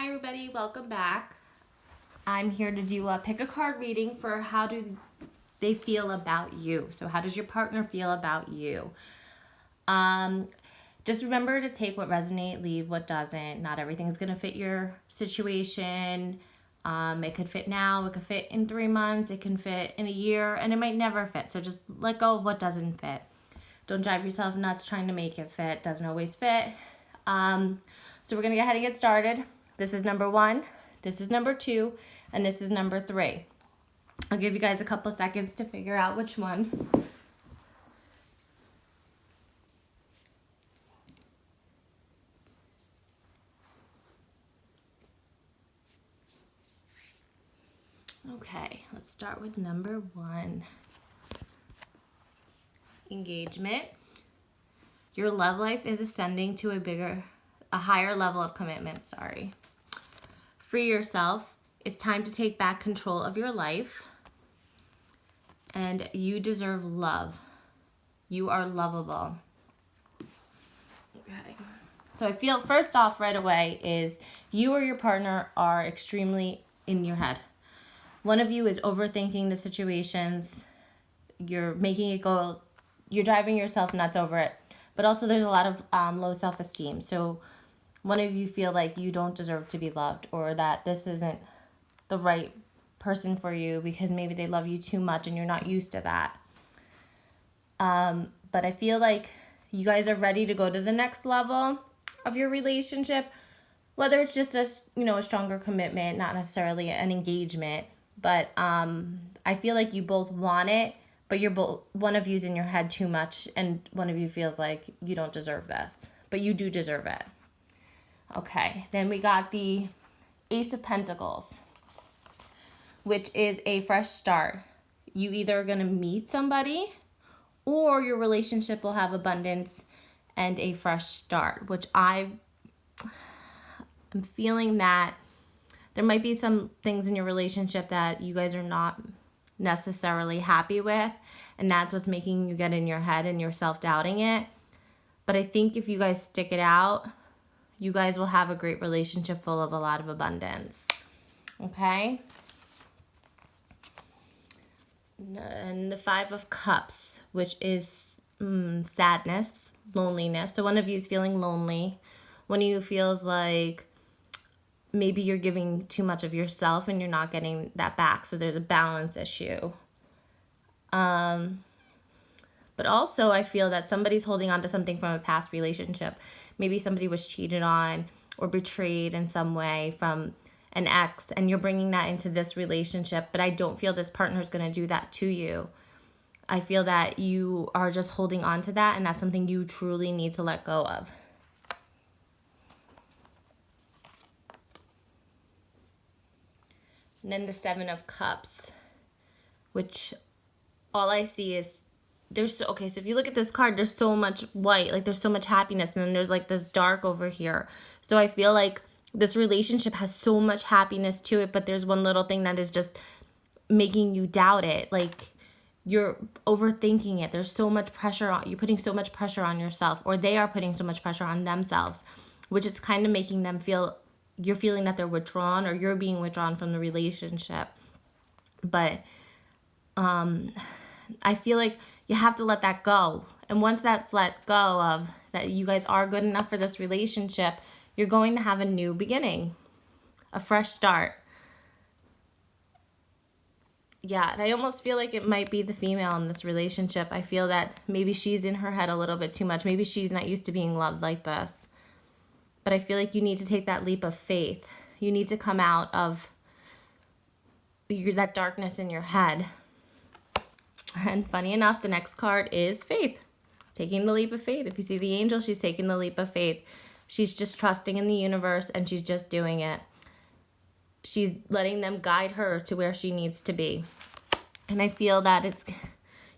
Hi everybody, welcome back. I'm here to do a pick a card reading for how do they feel about you. So how does your partner feel about you? Just remember to take what resonates, leave what doesn't. Not everything's gonna fit your situation. It could fit now, it could fit in 3 months, it can fit in a year, and it might never fit. So just let go of what doesn't fit. Don't drive yourself nuts trying to make it fit. Doesn't always fit. So we're gonna go ahead and get started. This is number 1, this is number 2, and this is number 3. I'll give you guys a couple seconds to figure out which one. Okay, let's start with number 1. Engagement. Your love life is ascending to a higher level of commitment, Free yourself. It's time to take back control of your life. And you deserve love. You are lovable. Okay. So I feel first off right away is you or your partner are extremely in your head. One of you is overthinking the situations. You're making it go, you're driving yourself nuts over it. But also there's a lot of low self-esteem. So one of you feel like you don't deserve to be loved, or that this isn't the right person for you because maybe they love you too much and you're not used to that. But I feel like you guys are ready to go to the next level of your relationship, whether it's just a stronger commitment, not necessarily an engagement. But I feel like you both want it, but one of you's in your head too much, and one of you feels like you don't deserve this, but you do deserve it. Okay, then we got the Ace of Pentacles, which is a fresh start. You either are going to meet somebody or your relationship will have abundance and a fresh start, which I'm feeling that there might be some things in your relationship that you guys are not necessarily happy with, and that's what's making you get in your head and you're self-doubting it. But I think if you guys stick it out, you guys will have a great relationship full of a lot of abundance. Okay? And the 5 of Cups, which is sadness, loneliness. So one of you is feeling lonely. One of you feels like maybe you're giving too much of yourself and you're not getting that back. So there's a balance issue. But also I feel that somebody's holding on to something from a past relationship. Maybe somebody was cheated on or betrayed in some way from an ex, and you're bringing that into this relationship. But I don't feel this partner is going to do that to you. I feel that you are just holding on to that, and that's something you truly need to let go of. And then the 7 of Cups, which all I see is so if you look at this card, there's so much white, like there's so much happiness, and then there's like this dark over here. So I feel like this relationship has so much happiness to it, but there's one little thing that is just making you doubt it. Like you're overthinking it. There's so much pressure on you, putting so much pressure on yourself, or they are putting so much pressure on themselves, which is kind of making them feel, you're feeling that they're withdrawn or you're being withdrawn from the relationship. But I feel like you have to let that go. And once that's let go of, that you guys are good enough for this relationship, you're going to have a new beginning, a fresh start. Yeah, and I almost feel like it might be the female in this relationship. I feel that maybe she's in her head a little bit too much. Maybe she's not used to being loved like this. But I feel like you need to take that leap of faith. You need to come out of that darkness in your head. And funny enough, the next card is faith. Taking the leap of faith. If you see the angel, she's taking the leap of faith. She's just trusting in the universe and she's just doing it. She's letting them guide her to where she needs to be. And I feel that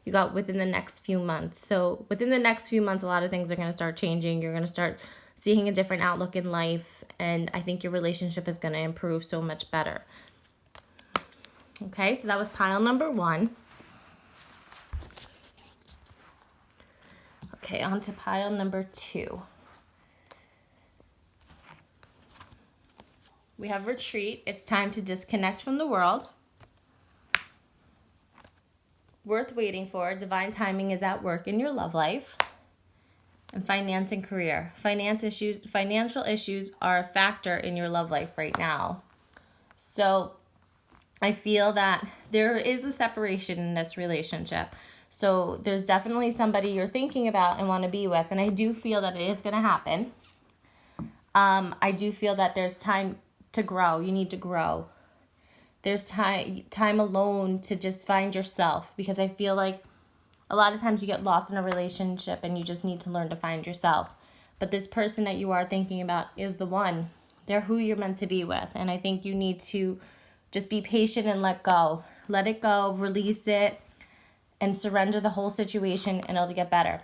you got within the next few months. So within the next few months, a lot of things are going to start changing. You're going to start seeing a different outlook in life. And I think your relationship is going to improve so much better. Okay, so that was pile number 1. Okay, on to pile number 2. We have retreat. It's time to disconnect from the world. Worth waiting for. Divine timing is at work in your love life. And finance and career. Financial issues are a factor in your love life right now. So I feel that there is a separation in this relationship. So there's definitely somebody you're thinking about and want to be with. And I do feel that it is going to happen. I do feel that there's time to grow. You need to grow. There's time alone to just find yourself, because I feel like a lot of times you get lost in a relationship and you just need to learn to find yourself. But this person that you are thinking about is the one. They're who you're meant to be with. And I think you need to just be patient and let go. Let it go, release it, and surrender the whole situation, and it'll get better.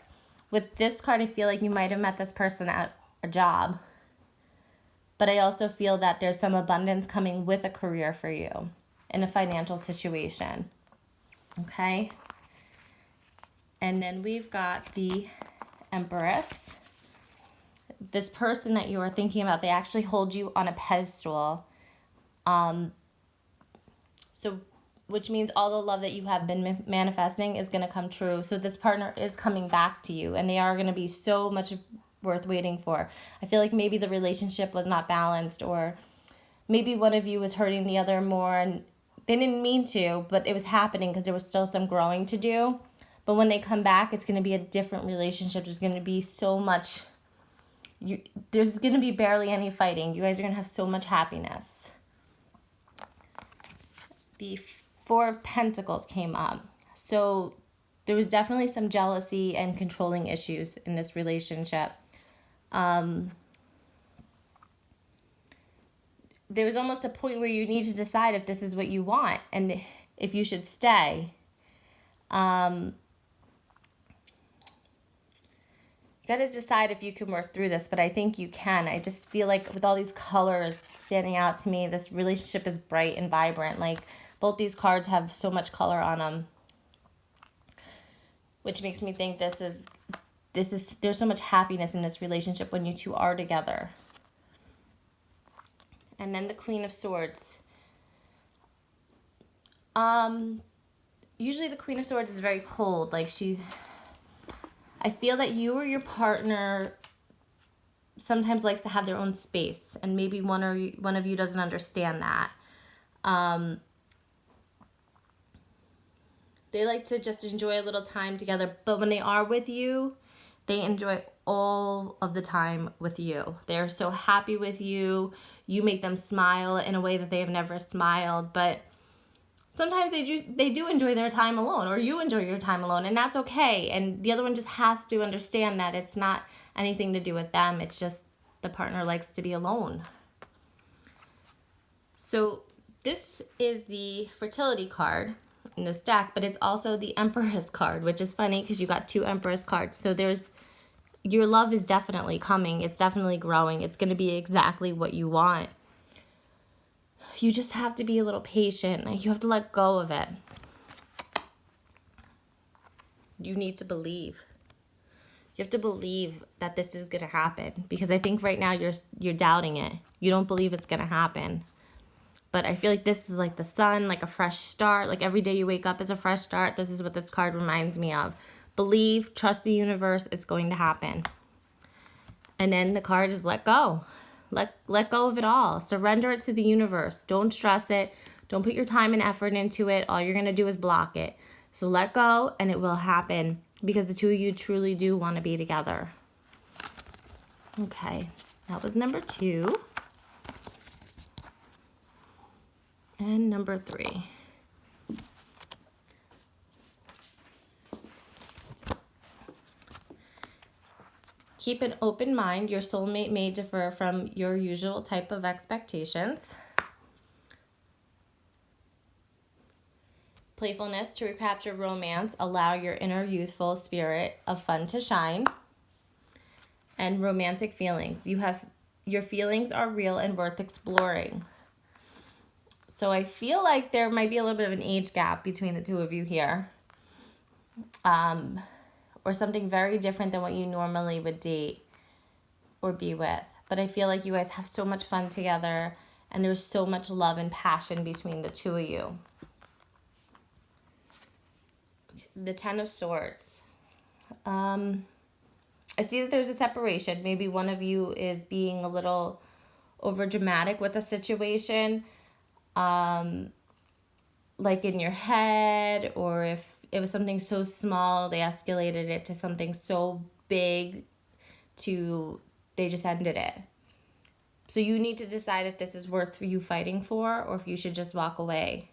With this card, I feel like you might have met this person at a job. But I also feel that there's some abundance coming with a career for you in a financial situation. Okay? And then we've got the Empress. This person that you are thinking about, they actually hold you on a pedestal. So, which means all the love that you have been manifesting is going to come true. So this partner is coming back to you, and they are going to be so much worth waiting for. I feel like maybe the relationship was not balanced, or maybe one of you was hurting the other more, and they didn't mean to, but it was happening because there was still some growing to do. But when they come back, it's going to be a different relationship. There's going to be so much, there's going to be barely any fighting. You guys are going to have so much happiness. The Four of Pentacles came up. So there was definitely some jealousy and controlling issues in this relationship. There was almost a point where you need to decide if this is what you want and if you should stay. You got to decide if you can work through this, but I think you can. I just feel like with all these colors standing out to me, this relationship is bright and vibrant. Like, both these cards have so much color on them, which makes me think there's so much happiness in this relationship when you two are together. And then the Queen of Swords. Usually the Queen of Swords is very cold. Like, I feel that you or your partner sometimes likes to have their own space, and maybe one of you doesn't understand that. They like to just enjoy a little time together, but when they are with you, they enjoy all of the time with you. They're so happy with you. You make them smile in a way that they have never smiled, but sometimes they do enjoy their time alone, or you enjoy your time alone, and that's okay. And the other one just has to understand that it's not anything to do with them. It's just the partner likes to be alone. So this is the fertility card in this deck, but it's also the Empress card, which is funny because you got two Empress cards. So your love is definitely coming. It's definitely growing. It's going to be exactly what you want. You just have to be a little patient. You have to let go of it. You need to believe. You have to believe that this is going to happen, because I think right now you're doubting it. You don't believe it's going to happen. But I feel like this is like the sun, like a fresh start. Like every day you wake up is a fresh start. This is what this card reminds me of. Believe, trust the universe, it's going to happen. And then the card is let go. Let go of it all. Surrender it to the universe. Don't stress it. Don't put your time and effort into it. All you're going to do is block it. So let go, and it will happen, because the two of you truly do want to be together. Okay, that was number 2. And number 3. Keep an open mind. Your soulmate may differ from your usual type of expectations. Playfulness to recapture romance. Allow your inner youthful spirit of fun to shine. And romantic feelings. Your feelings are real and worth exploring. So I feel like there might be a little bit of an age gap between the two of you here. Or something very different than what you normally would date or be with. But I feel like you guys have so much fun together, And there's so much love and passion between the two of you. The Ten of Swords. I see that there's a separation. Maybe one of you is being a little over dramatic with a situation. Like in your head, or if it was something so small, they escalated it to something so big they just ended it. So you need to decide if this is worth you fighting for, or if you should just walk away.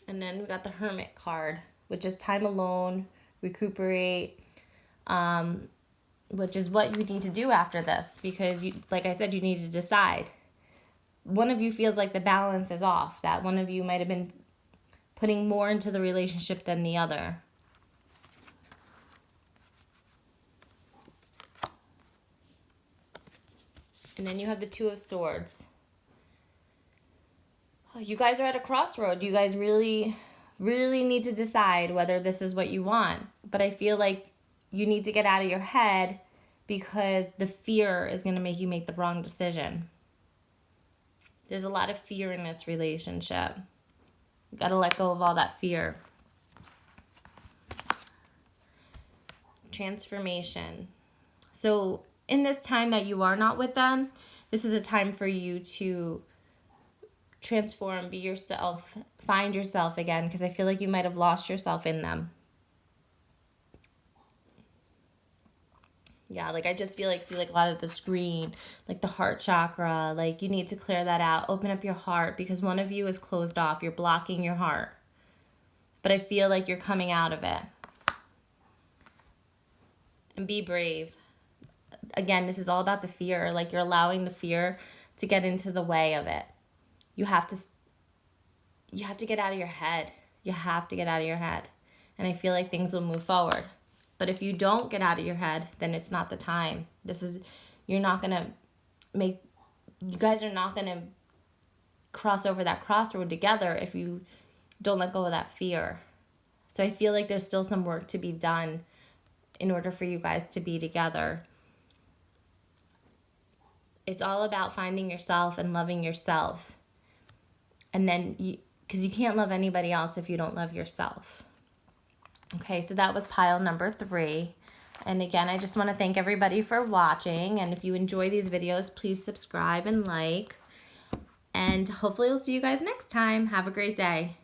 And then we got the Hermit card, which is time alone, recuperate, which is what you need to do after this, because like I said, you need to decide. One of you feels like the balance is off, that one of you might have been putting more into the relationship than the other. And then you have the Two of Swords. You guys are at a crossroad. You guys really, really need to decide whether this is what you want. But I feel like you need to get out of your head, because the fear is going to make you make the wrong decision. There's a lot of fear in this relationship. You got to let go of all that fear. Transformation. So in this time that you are not with them, this is a time for you to transform, be yourself, find yourself again, because I feel like you might have lost yourself in them. Yeah, like I just feel like, see like a lot of the screen, like the heart chakra, like you need to clear that out. Open up your heart, because one of you is closed off. You're blocking your heart. But I feel like you're coming out of it. And be brave. Again, this is all about the fear. Like you're allowing the fear to get into the way of it. You have to get out of your head. You have to get out of your head. And I feel like things will move forward. But if you don't get out of your head, then it's not the time. You guys are not going to cross over that crossroad together if you don't let go of that fear. So I feel like there's still some work to be done in order for you guys to be together. It's all about finding yourself and loving yourself. And then, because you can't love anybody else if you don't love yourself. Okay, so that was pile number 3. And again, I just want to thank everybody for watching. And if you enjoy these videos, please subscribe and like. And hopefully we'll see you guys next time. Have a great day.